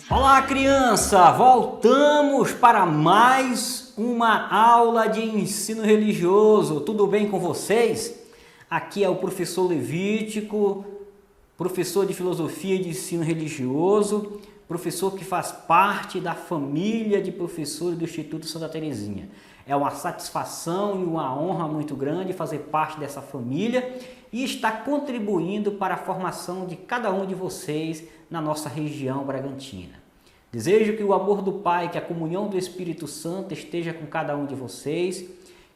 Olá, criança! Voltamos para mais uma aula de ensino religioso. Tudo bem com vocês? Aqui é o professor Levítico, professor de filosofia e de ensino religioso, professor que faz parte da família de professores do Instituto Santa Terezinha. É uma satisfação e uma honra muito grande fazer parte dessa família e estar contribuindo para a formação de cada um de vocês na nossa região Bragantina. Desejo que o amor do Pai, que a comunhão do Espírito Santo esteja com cada um de vocês,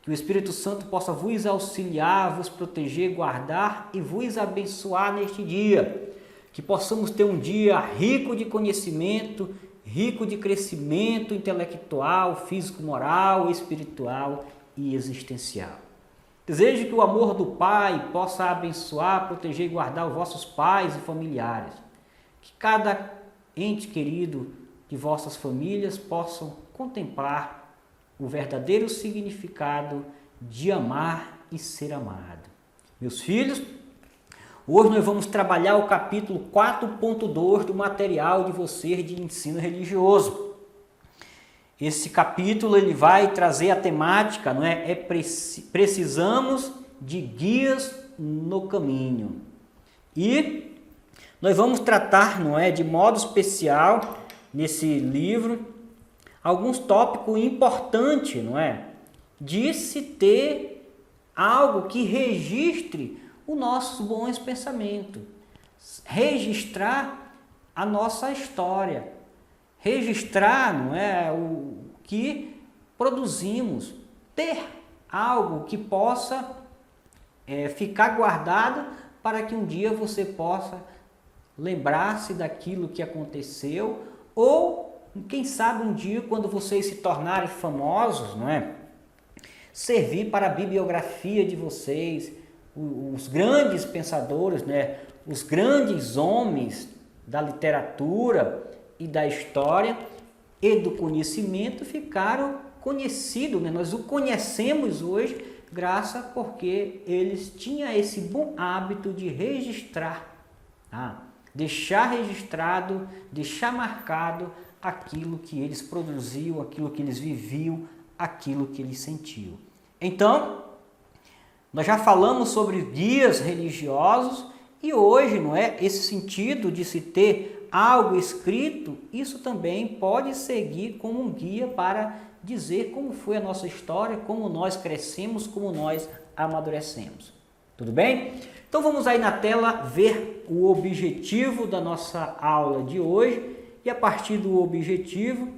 que o Espírito Santo possa vos auxiliar, vos proteger, guardar e vos abençoar neste dia. Que possamos ter um dia rico de conhecimento, rico de crescimento intelectual, físico, moral, espiritual e existencial. Desejo que o amor do Pai possa abençoar, proteger e guardar os vossos pais e familiares. Que cada ente querido de vossas famílias possam contemplar o verdadeiro significado de amar e ser amado. Meus filhos, hoje nós vamos trabalhar o capítulo 4.2 do material de vocês de ensino religioso. Esse capítulo ele vai trazer a temática, não é? Precisamos de guias no caminho. E nós vamos tratar, não é, de modo especial nesse livro alguns tópicos importantes, não é? De se ter algo que registre os nossos bons pensamentos, registrar a nossa história, registrar, não é, o que produzimos, ter algo que possa ficar guardado para que um dia você possa lembrar-se daquilo que aconteceu ou, quem sabe, um dia, quando vocês se tornarem famosos, não é, servir para a bibliografia de vocês, os grandes pensadores, né, os grandes homens da literatura e da história e do conhecimento ficaram conhecidos, né? Nós o conhecemos hoje graças porque eles tinham esse bom hábito de registrar, deixar registrado, deixar marcado aquilo que eles produziam, aquilo que eles viviam, aquilo que eles sentiam. Então, nós já falamos sobre guias religiosos e hoje, não é, esse sentido de se ter algo escrito, isso também pode seguir como um guia para dizer como foi a nossa história, como nós crescemos, como nós amadurecemos. Tudo bem? Então vamos aí na tela ver o objetivo da nossa aula de hoje e a partir do objetivo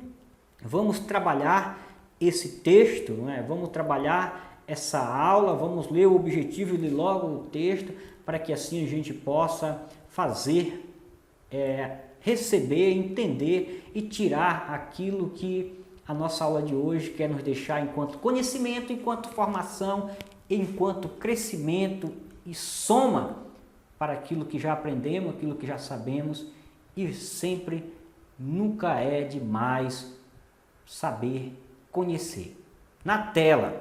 vamos trabalhar esse texto, não é? Vamos trabalhar essa aula, vamos ler o objetivo e ler logo o texto para que assim a gente possa fazer, receber, entender e tirar aquilo que a nossa aula de hoje quer nos deixar enquanto conhecimento, enquanto formação, enquanto crescimento e soma para aquilo que já aprendemos, aquilo que já sabemos e sempre, nunca é demais saber, conhecer. Na tela.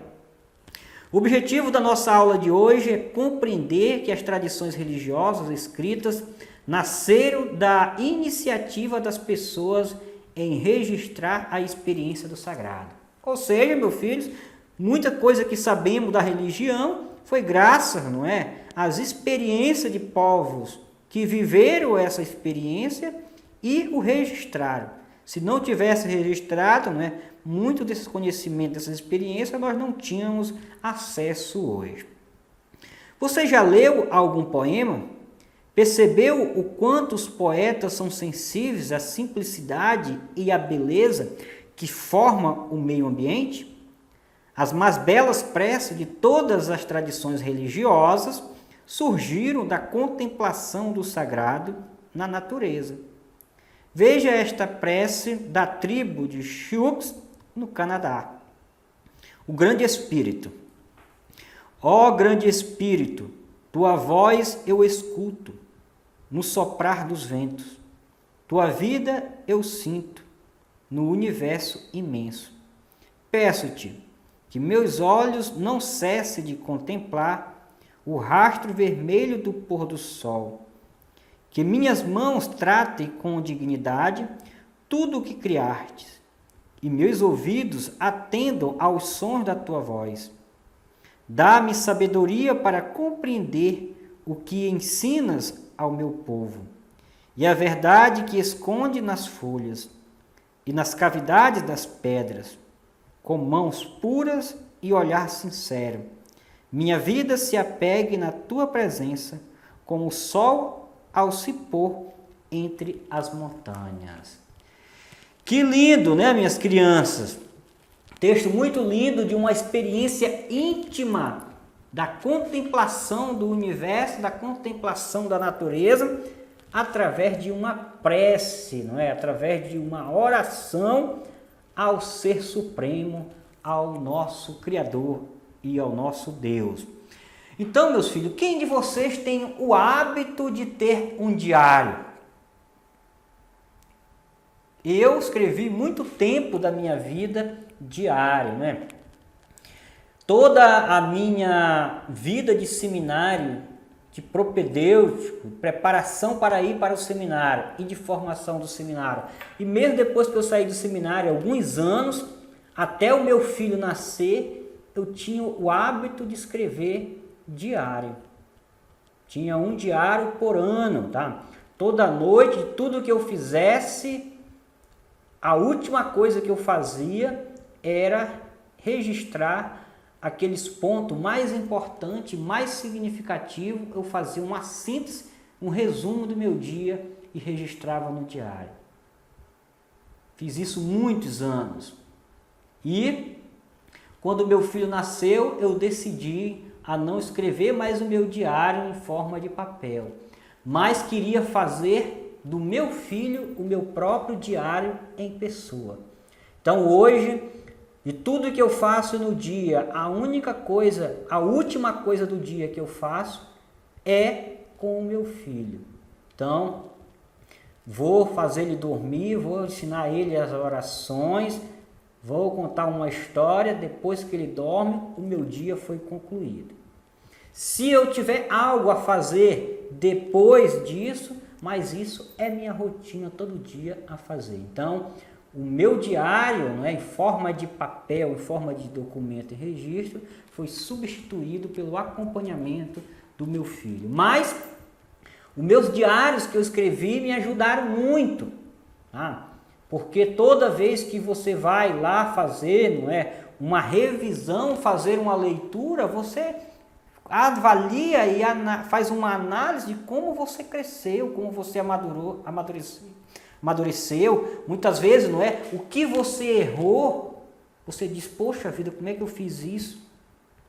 O objetivo da nossa aula de hoje é compreender que as tradições religiosas escritas nasceram da iniciativa das pessoas em registrar a experiência do sagrado. Ou seja, meus filhos, muita coisa que sabemos da religião foi graças, não é, às experiências de povos que viveram essa experiência e o registraram. Se não tivesse registrado, não é, muito desses conhecimentos, dessas experiências, nós não tínhamos acesso hoje. Você já leu algum poema? Percebeu o quanto os poetas são sensíveis à simplicidade e à beleza que forma o meio ambiente? As mais belas preces de todas as tradições religiosas surgiram da contemplação do sagrado na natureza. Veja esta prece da tribo de Sioux, no Canadá. O grande Espírito. Ó grande Espírito, tua voz eu escuto no soprar dos ventos. Tua vida eu sinto no universo imenso. Peço-te que meus olhos não cessem de contemplar o rastro vermelho do pôr do sol. Que minhas mãos tratem com dignidade tudo o que criastes, e meus ouvidos atendam aos sons da tua voz. Dá-me sabedoria para compreender o que ensinas ao meu povo, e a verdade que esconde nas folhas e nas cavidades das pedras, com mãos puras e olhar sincero. Minha vida se apegue na tua presença, como o sol ao se pôr entre as montanhas. Que lindo, né, minhas crianças? Texto muito lindo de uma experiência íntima da contemplação do universo, da contemplação da natureza, através de uma prece, não é? Através de uma oração ao Ser Supremo, ao nosso Criador e ao nosso Deus. Então, meus filhos, quem de vocês tem o hábito de ter um diário? Eu escrevi muito tempo da minha vida diário, né? Toda a minha vida de seminário, de propedêutico, preparação para ir para o seminário e de formação do seminário. E mesmo depois que eu saí do seminário, alguns anos, até o meu filho nascer, eu tinha o hábito de escrever diário. Tinha um diário por ano, tá? Toda noite, tudo que eu fizesse, a última coisa que eu fazia era registrar aqueles pontos mais importantes, mais significativos. Eu fazia uma síntese, um resumo do meu dia e registrava no diário. Fiz isso muitos anos. E quando meu filho nasceu, eu decidi a não escrever mais o meu diário em forma de papel, mas queria fazer do meu filho o meu próprio diário em pessoa. Então hoje, de tudo que eu faço no dia, a única coisa, a última coisa do dia que eu faço é com o meu filho. Então, vou fazer ele dormir, vou ensinar ele as orações, vou contar uma história, depois que ele dorme, o meu dia foi concluído. Se eu tiver algo a fazer depois disso, mas isso é minha rotina todo dia a fazer. Então, o meu diário, não é, em forma de papel, em forma de documento e registro, foi substituído pelo acompanhamento do meu filho. Mas os meus diários que eu escrevi me ajudaram muito, tá? Porque toda vez que você vai lá fazer, não é, uma revisão, fazer uma leitura, você avalia e faz uma análise de como você cresceu, como você amadureceu. Muitas vezes, não é? O que você errou, você diz, poxa vida, como é que eu fiz isso?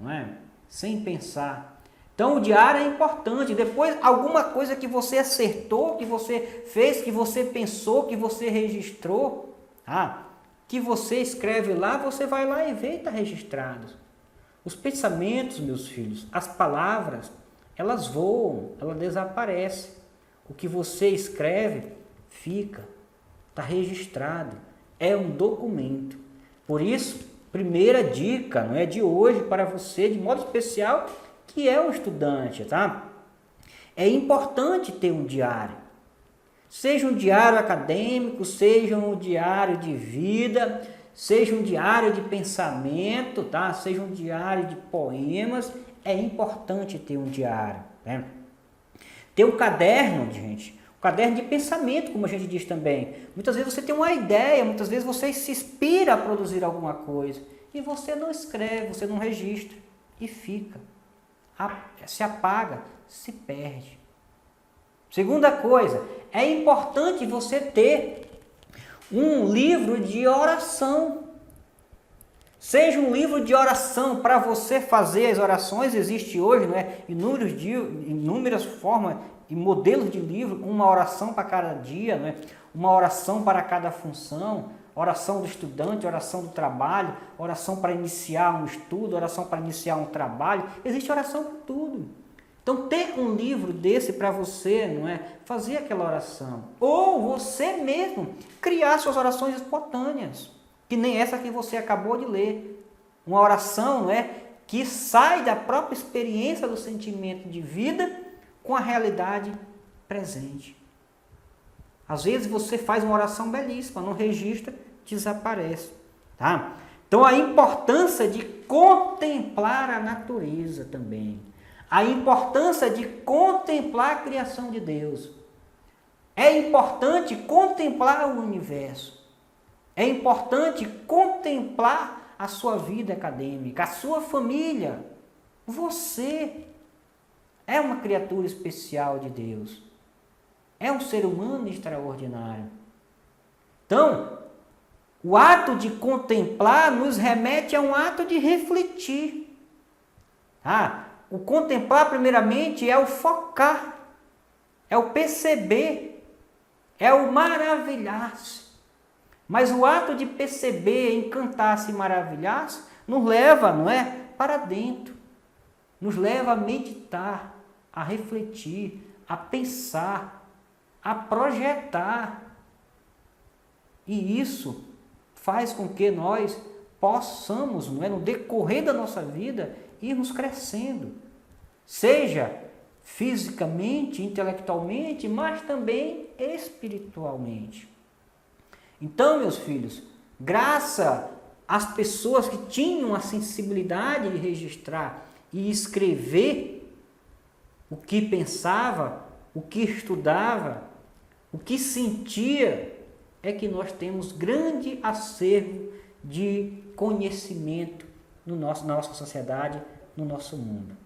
Não é? Sem pensar. Então, o diário é importante. Depois, alguma coisa que você acertou, que você fez, que você pensou, que você registrou, que você escreve lá, você vai lá e vê e está registrado. Os pensamentos, meus filhos, as palavras, elas voam, elas desaparecem. O que você escreve fica, está registrado, é um documento. Por isso, primeira dica, não é, de hoje para você, de modo especial, que é o estudante, tá? É importante ter um diário. Seja um diário acadêmico, seja um diário de vida, seja um diário de pensamento, tá? Seja um diário de poemas, é importante ter um diário, né? Ter um caderno, gente, um caderno de pensamento, como a gente diz também. Muitas vezes você tem uma ideia, muitas vezes você se inspira a produzir alguma coisa e você não escreve, você não registra e fica, se apaga, se perde. Segunda coisa, é importante você ter um livro de oração. Seja um livro de oração para você fazer as orações. Existe hoje, não é, inúmeras formas e modelos de livro, uma oração para cada dia, não é? Uma oração para cada função, oração do estudante, oração do trabalho, oração para iniciar um estudo, oração para iniciar um trabalho. Existe oração para tudo. Então, ter um livro desse para você, não é, fazer aquela oração. Ou você mesmo criar suas orações espontâneas, que nem essa que você acabou de ler. Uma oração, não é, que sai da própria experiência do sentimento de vida com a realidade presente. Às vezes você faz uma oração belíssima, não registra, desaparece. Tá? Então a importância de contemplar a natureza também. A importância de contemplar a criação de Deus. É importante contemplar o universo. É importante contemplar a sua vida acadêmica, a sua família. Você é uma criatura especial de Deus. É um ser humano extraordinário. Então, o ato de contemplar nos remete a um ato de refletir. O contemplar, primeiramente, é o focar, é o perceber, é o maravilhar-se. Mas o ato de perceber, encantar-se e maravilhar-se nos leva, não é, para dentro. Nos leva a meditar, a refletir, a pensar, a projetar. E isso faz com que nós possamos, não é, no decorrer da nossa vida, irmos crescendo. Seja fisicamente, intelectualmente, mas também espiritualmente. Então, meus filhos, graças às pessoas que tinham a sensibilidade de registrar e escrever o que pensava, o que estudava, o que sentia, é que nós temos grande acervo de conhecimento na nossa sociedade, no nosso mundo.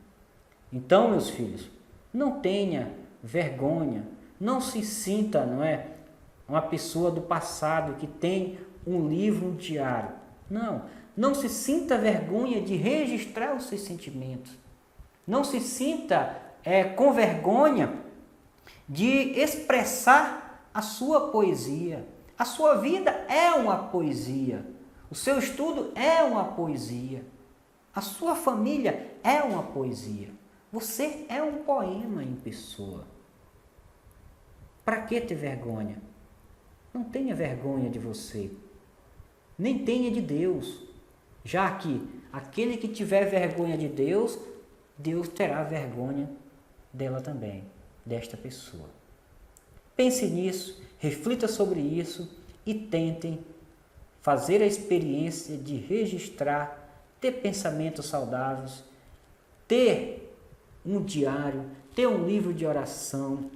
Então, meus filhos, não tenha vergonha, não se sinta, não é, uma pessoa do passado que tem um livro, um diário. Não se sinta vergonha de registrar os seus sentimentos. Não se sinta com vergonha de expressar a sua poesia. A sua vida é uma poesia. O seu estudo é uma poesia. A sua família é uma poesia. Você é um poema em pessoa. Para que ter vergonha? Não tenha vergonha de você. Nem tenha de Deus. Já que aquele que tiver vergonha de Deus, Deus terá vergonha dela também, desta pessoa. Pense nisso, reflita sobre isso e tentem fazer a experiência de registrar, ter pensamentos saudáveis, ter um diário, ter um livro de oração,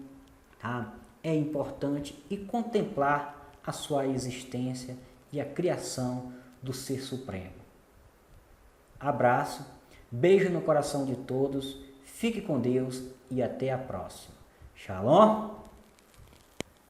tá? É importante, e contemplar a sua existência e a criação do Ser Supremo. Abraço, beijo no coração de todos, fique com Deus e até a próxima. Shalom!